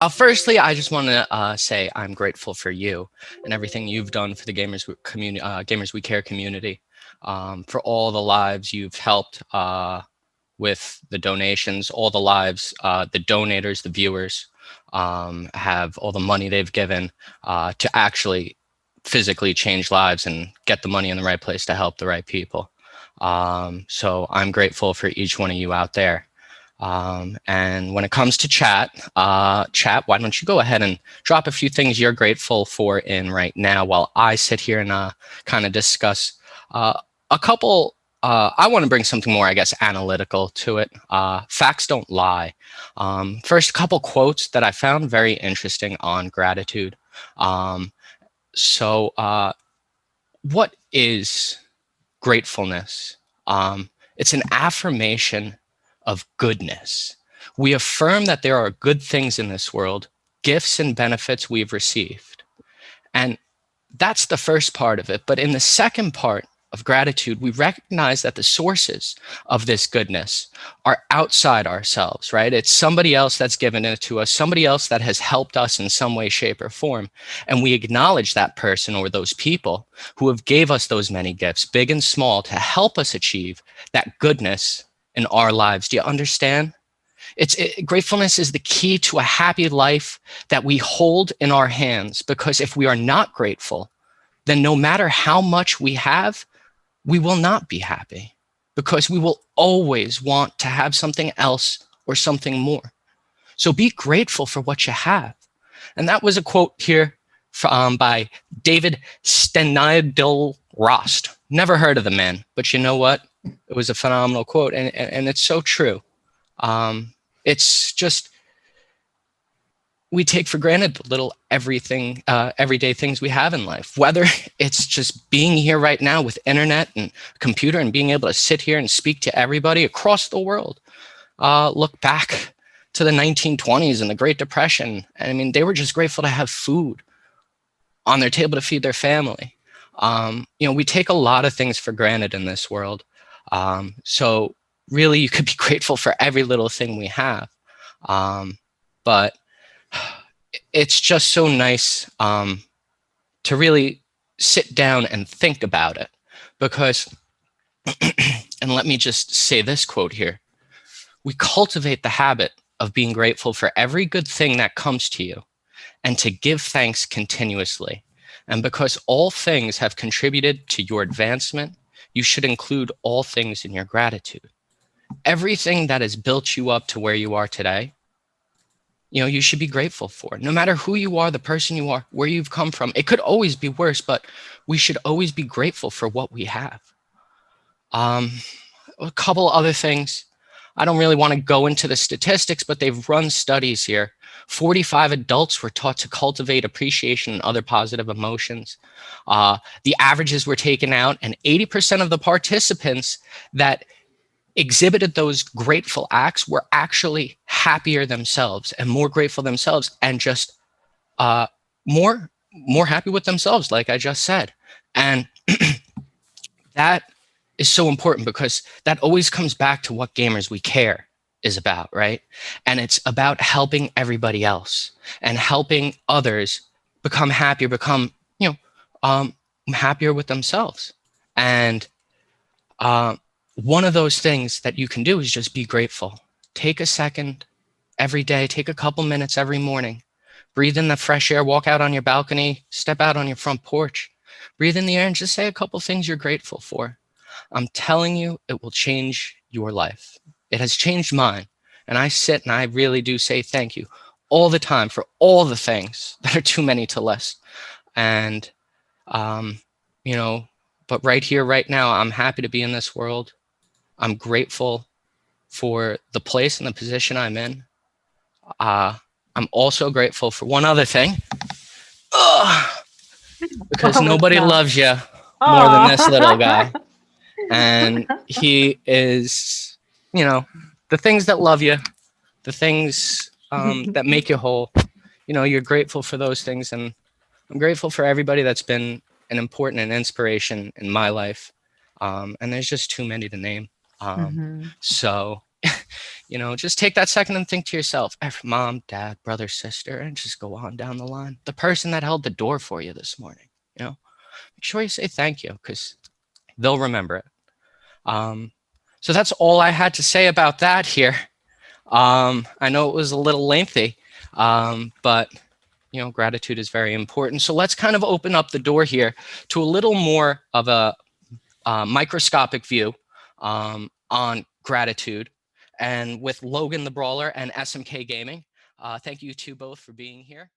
Firstly, I just want to say I'm grateful for you and everything you've done for the Gamers We Care community, for all the lives you've helped with the donations, all the lives, the donators, the viewers have all the money they've given to actually physically change lives and get the money in the right place to help the right people. So I'm grateful for each one of you out there. And when it comes to chat, why don't you go ahead and drop a few things you're grateful for in right now while I sit here and kind of discuss a couple. I want to bring something more, I guess, analytical to it. Facts don't lie. First, a couple quotes that I found very interesting on gratitude. What is gratefulness? It's an affirmation of goodness. We affirm that there are good things in this world, gifts and benefits we've received. And that's the first part of it. But in the second part of gratitude, we recognize that the sources of this goodness are outside ourselves, right? It's somebody else that's given it to us, somebody else that has helped us in some way, shape, or form. And we acknowledge that person or those people who have gave us those many gifts, big and small, to help us achieve that goodness in our lives. Do you understand? Gratefulness is the key to a happy life that we hold in our hands, because if we are not grateful, then no matter how much we have, we will not be happy, because we will always want to have something else or something more. So be grateful for what you have. And that was a quote here by David Steindl-Rast. Never heard of the man, but you know what? It was a phenomenal quote, and it's so true. It's just, we take for granted the little everyday things we have in life, whether it's just being here right now with internet and computer and being able to sit here and speak to everybody across the world. Look back to the 1920s and the Great Depression. I mean, they were just grateful to have food on their table to feed their family. We take a lot of things for granted in this world. So really, you could be grateful for every little thing we have. But it's just so nice to really sit down and think about it, because, and let me just say this quote here, we cultivate the habit of being grateful for every good thing that comes to you and to give thanks continuously. And because all things have contributed to your advancement, you should include all things in your gratitude. Everything that has built you up to where you are today, you should be grateful for. No matter who you are, the person you are, where you've come from. It could always be worse, but we should always be grateful for what we have. A couple other things. I don't really want to go into the statistics, but they've run studies here. 45 adults were taught to cultivate appreciation and other positive emotions. The averages were taken out, and 80% of the participants that exhibited those grateful acts were actually happier themselves and more grateful themselves, and just more happy with themselves, like I just said. And that is so important, because that always comes back to what Gamers We Care is about, right? And it's about helping everybody else and helping others become happier, become happier with themselves. And one of those things that you can do is just be grateful. Take a second every day, take a couple minutes every morning, breathe in the fresh air, walk out on your balcony, step out on your front porch, breathe in the air and just say a couple things you're grateful for. I'm telling you, it will change your life. It has changed mine. And I sit and I really do say thank you all the time for all the things that are too many to list. And, but right here, right now, I'm happy to be in this world. I'm grateful for the place and the position I'm in. I'm also grateful for one other thing, because nobody loves you more than this little guy. And he is, the things that love you, the things that make you whole, you're grateful for those things. And I'm grateful for everybody that's been an important and inspiration in my life. And there's just too many to name. So You know, just take that second and think to yourself, mom, dad, brother, sister, and just go on down the line. The person that held the door for you this morning, you know, make sure you say thank you because they'll remember it. So that's all I had to say about that here. I know it was a little lengthy, but you know, gratitude is very important. So let's kind of open up the door here to a little more of a microscopic view on gratitude, and with Logan the Brawler and SMK Gaming. Thank you to both for being here.